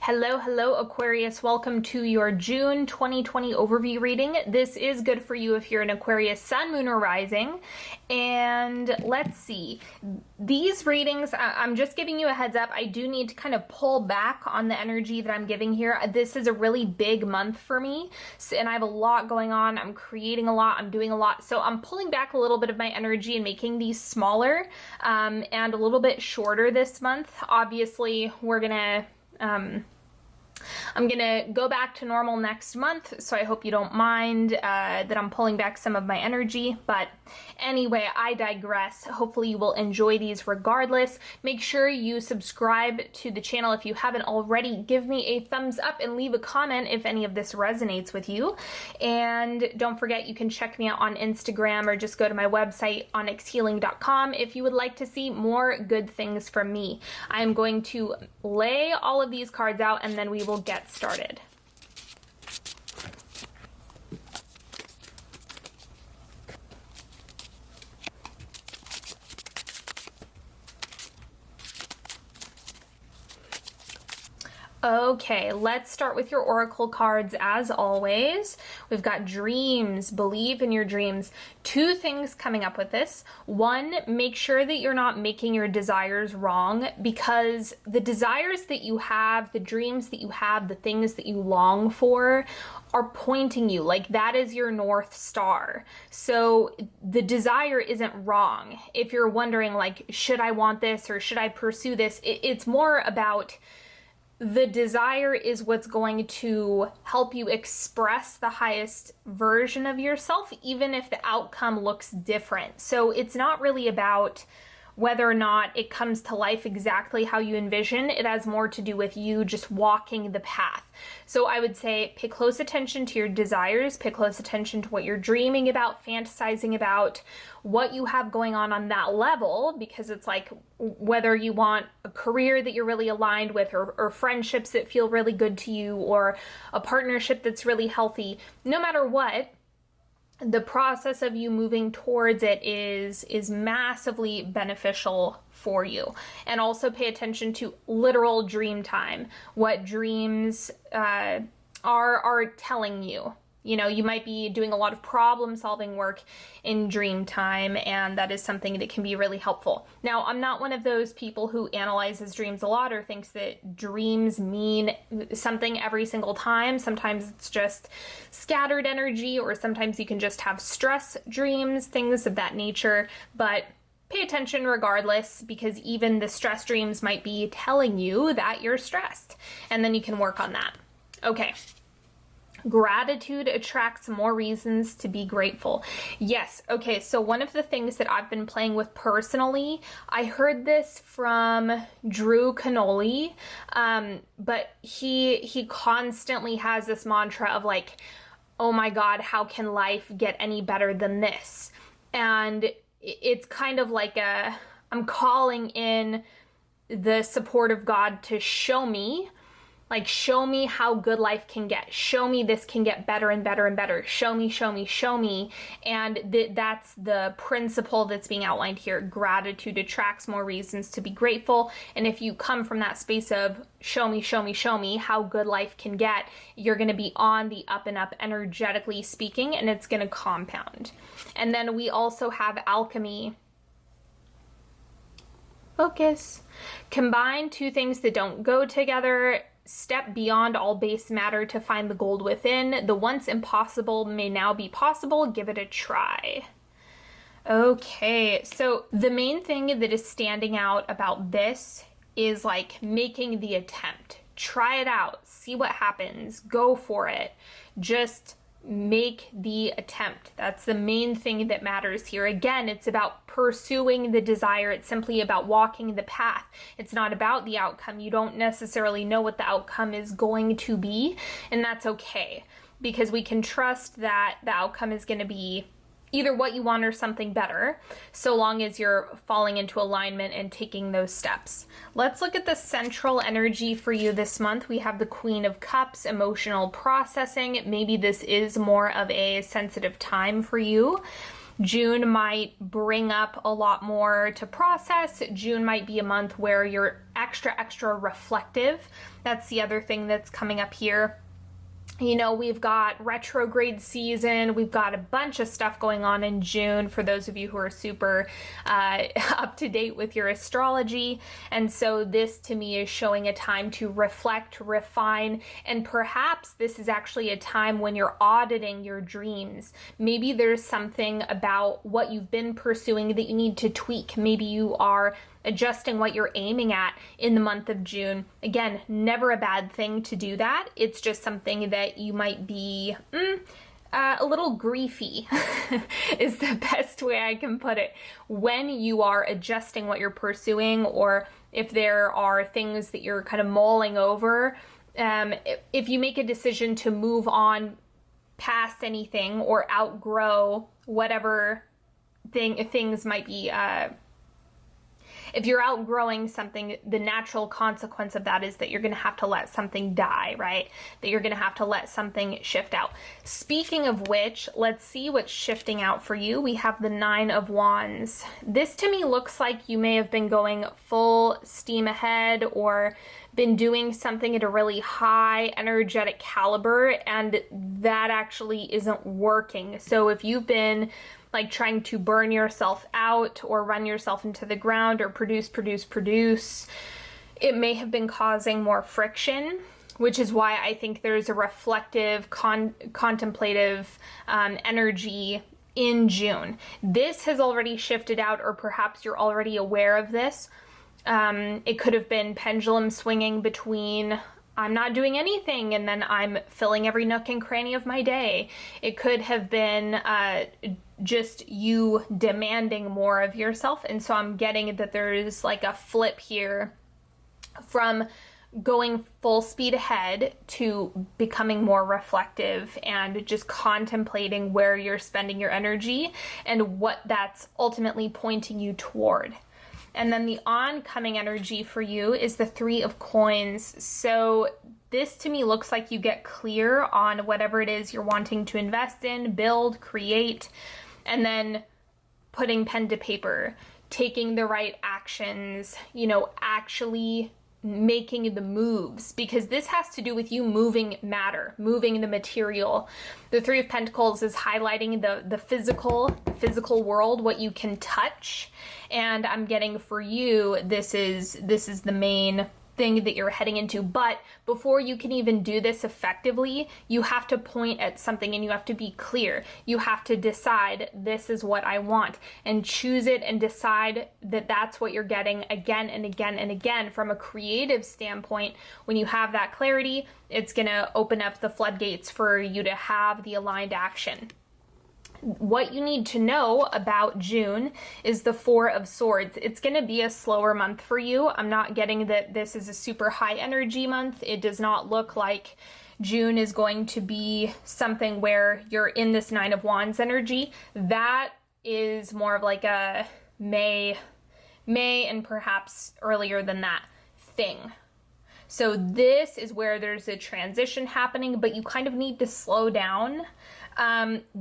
Hello, hello, Aquarius. Welcome to your June 2020 overview reading. This is good for you if you're an Aquarius sun, moon, or rising. And let's see. These readings, I'm just giving you a heads up. I do need to kind of pull back on the energy that I'm giving here. This is a really big month for me, and I have a lot going on. I'm creating a lot. I'm doing a lot. So I'm pulling back a little bit of my energy and making these smaller and a little bit shorter this month. Obviously, I'm gonna go back to normal next month, so I hope you don't mind that I'm pulling back some of my energy. But anyway, I digress. Hopefully you will enjoy these regardless. Make sure you subscribe to the channel if you haven't already. Give me a thumbs up and leave a comment if any of this resonates with you. And don't forget, you can check me out on Instagram or just go to my website, onyxhealing.com, if you would like to see more good things from me. I'm going to lay all of these cards out and then we will get started. Okay, let's start with your oracle cards as always. We've got dreams, believe in your dreams. Two things coming up with this. One, make sure that you're not making your desires wrong, because the desires that you have, the dreams that you have, the things that you long for are pointing you, like that is your North Star. So the desire isn't wrong. If you're wondering like, should I want this or should I pursue this? It's more about the desire is what's going to help you express the highest version of yourself, even if the outcome looks different. So it's not really about whether or not it comes to life exactly how you envision. It has more to do with you just walking the path. So I would say pay close attention to your desires, pay close attention to what you're dreaming about, fantasizing about, what you have going on that level, because it's like whether you want a career that you're really aligned with, or friendships that feel really good to you, or a partnership that's really healthy. No matter what, the process of you moving towards it is massively beneficial for you. And also pay attention to literal dream time, what dreams are telling you. You know, you might be doing a lot of problem solving work in dream time, and that is something that can be really helpful. Now, I'm not one of those people who analyzes dreams a lot or thinks that dreams mean something every single time. Sometimes it's just scattered energy, or sometimes you can just have stress dreams, things of that nature. But pay attention regardless, because even the stress dreams might be telling you that you're stressed, and then you can work on that. Okay. Gratitude attracts more reasons to be grateful. Yes. Okay. So one of the things that I've been playing with personally, I heard this from Drew Canoli, but he constantly has this mantra of like, oh my God, how can life get any better than this? And it's kind of like I'm calling in the support of God to show me, like, show me how good life can get. Show me this can get better and better and better. Show me, show me, show me. And that's the principle that's being outlined here. Gratitude attracts more reasons to be grateful. And if you come from that space of show me, show me, show me how good life can get, you're going to be on the up and up, energetically speaking, and it's going to compound. And then we also have alchemy. Focus. Combine two things that don't go together. Step beyond all base matter to find the gold within. The once impossible may now be possible. Give it a try. Okay, so the main thing that is standing out about this is like making the attempt. Try it out. See what happens. Go for it. Just make the attempt. That's the main thing that matters here. Again, it's about pursuing the desire. It's simply about walking the path. It's not about the outcome. You don't necessarily know what the outcome is going to be, and that's okay, because we can trust that the outcome is going to be either what you want or something better, so long as you're falling into alignment and taking those steps. Let's look at the central energy for you this month. We have the Queen of Cups, emotional processing. Maybe this is more of a sensitive time for you. June might bring up a lot more to process. June might be a month where you're extra reflective. That's the other thing that's coming up here. You know, we've got retrograde season. We've got a bunch of stuff going on in June for those of you who are super up to date with your astrology. And so this to me is showing a time to reflect, refine, and perhaps this is actually a time when you're auditing your dreams. Maybe there's something about what you've been pursuing that you need to tweak. Maybe you are adjusting what you're aiming at in the month of June. Again, never a bad thing to do that. It's just something that you might be a little griefy is the best way I can put it. When you are adjusting what you're pursuing, or if there are things that you're kind of mulling over, if you make a decision to move on past anything or outgrow whatever things might be, if you're outgrowing something, the natural consequence of that is that you're going to have to let something die, right? That you're going to have to let something shift out. Speaking of which, let's see what's shifting out for you. We have the 9 of Wands. This to me looks like you may have been going full steam ahead or been doing something at a really high energetic caliber, and that actually isn't working. So if you've been like trying to burn yourself out or run yourself into the ground or produce, it may have been causing more friction, which is why I think there's a reflective, contemplative energy in June. This has already shifted out, or perhaps you're already aware of this. It could have been pendulum swinging between I'm not doing anything and then I'm filling every nook and cranny of my day. It could have been just you demanding more of yourself. And so I'm getting that there's like a flip here from going full speed ahead to becoming more reflective and just contemplating where you're spending your energy and what that's ultimately pointing you toward. And then the oncoming energy for you is the 3 of Coins. So this to me looks like you get clear on whatever it is you're wanting to invest in, build, create, and then putting pen to paper, taking the right actions, you know, actually making the moves, because this has to do with you moving matter, moving the material. The 3 of Pentacles is highlighting the physical world, what you can touch. And I'm getting for you, this is the main thing that you're heading into. But before you can even do this effectively, you have to point at something and you have to be clear. You have to decide, this is what I want, and choose it and decide that that's what you're getting again and again and again. From a creative standpoint, when you have that clarity, it's going to open up the floodgates for you to have the aligned action. What you need to know about June is the 4 of Swords. It's going to be a slower month for you. I'm not getting that this is a super high energy month. It does not look like June is going to be something where you're in this 9 of Wands energy. That is more of like a May and perhaps earlier than that thing. So this is where there's a transition happening, but you kind of need to slow down.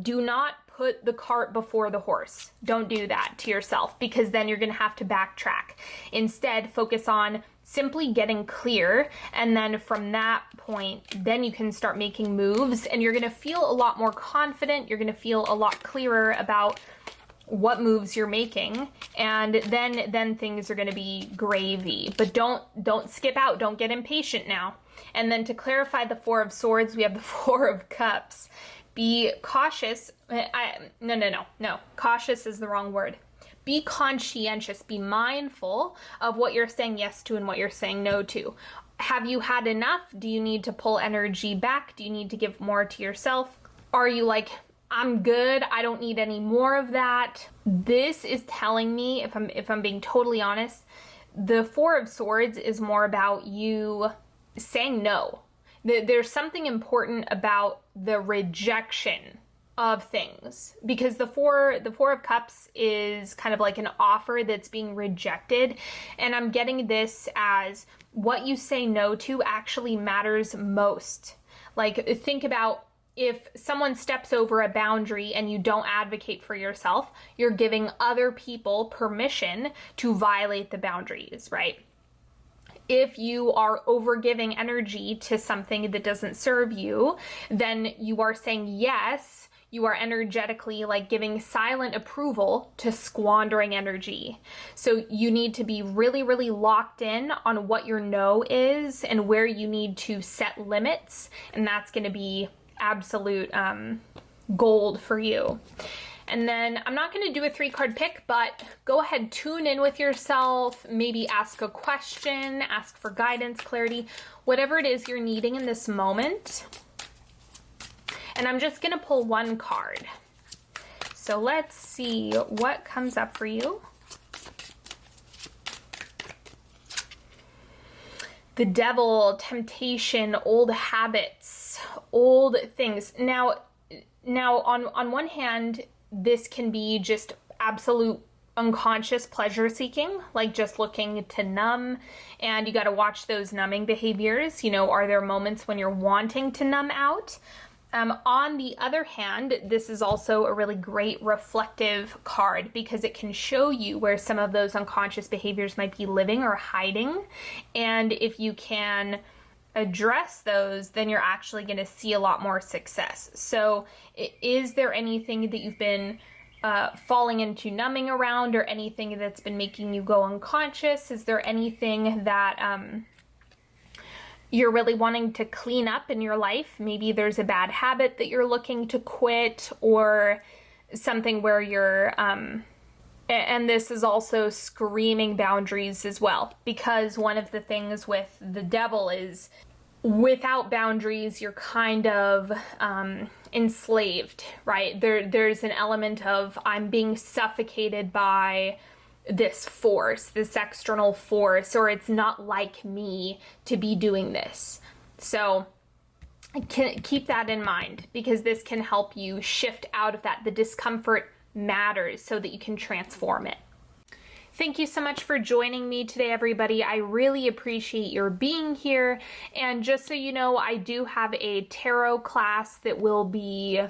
Do not put the cart before the horse. Don't do that to yourself, because then you're going to have to backtrack. Instead, focus on simply getting clear, and then from that point, then you can start making moves, and you're going to feel a lot more confident. You're going to feel a lot clearer about what moves you're making, and then things are going to be gravy. But don't skip out. Don't get impatient now. And then to clarify the 4 of Swords, we have the 4 of Cups. Be cautious. No. Cautious is the wrong word. Be conscientious. Be mindful of what you're saying yes to and what you're saying no to. Have you had enough? Do you need to pull energy back? Do you need to give more to yourself? Are you like, I'm good, I don't need any more of that? This is telling me, if I'm being totally honest, the 4 of Swords is more about you saying no. There's something important about the rejection of things, because the 4 of Cups is kind of like an offer that's being rejected, and I'm getting this as what you say no to actually matters most. Like, think about if someone steps over a boundary and you don't advocate for yourself, you're giving other people permission to violate the boundaries, right? If you are overgiving energy to something that doesn't serve you, then you are saying yes. You are energetically like giving silent approval to squandering energy. So you need to be really, really locked in on what your no is and where you need to set limits. And that's going to be absolute gold for you. And then I'm not going to do a 3-card pick, but go ahead, tune in with yourself, maybe ask a question, ask for guidance, clarity, whatever it is you're needing in this moment. And I'm just going to pull one card. So let's see what comes up for you. The Devil, temptation, old habits, old things. Now on one hand, this can be just absolute unconscious pleasure seeking, like just looking to numb, and you got to watch those numbing behaviors. You know, are there moments when you're wanting to numb out? On the other hand, this is also a really great reflective card because it can show you where some of those unconscious behaviors might be living or hiding. And if you can address those, then you're actually going to see a lot more success. So is there anything that you've been falling into numbing around, or anything that's been making you go unconscious? Is there anything that you're really wanting to clean up in your life? Maybe there's a bad habit that you're looking to quit, or something where you're and this is also screaming boundaries as well, because one of the things with the Devil is without boundaries, you're kind of enslaved, right? There's an element of I'm being suffocated by this force, this external force, or it's not like me to be doing this. So keep that in mind, because this can help you shift out of that. The discomfort matters so that you can transform it. Thank you so much for joining me today, everybody. I really appreciate your being here. And just so you know, I do have a tarot class that will be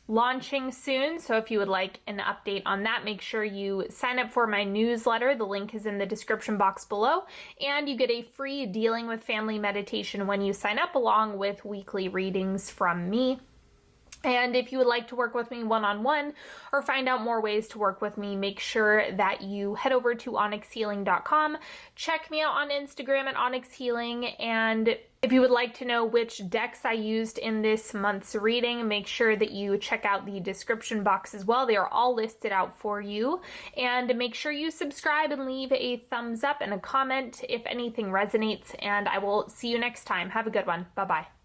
launching soon. So if you would like an update on that, make sure you sign up for my newsletter. The link is in the description box below. And you get a free Dealing with Family meditation when you sign up, along with weekly readings from me. And if you would like to work with me one-on-one or find out more ways to work with me, make sure that you head over to onyxhealing.com. Check me out on Instagram at onyxhealing. And if you would like to know which decks I used in this month's reading, make sure that you check out the description box as well. They are all listed out for you. And make sure you subscribe and leave a thumbs up and a comment if anything resonates. And I will see you next time. Have a good one. Bye-bye.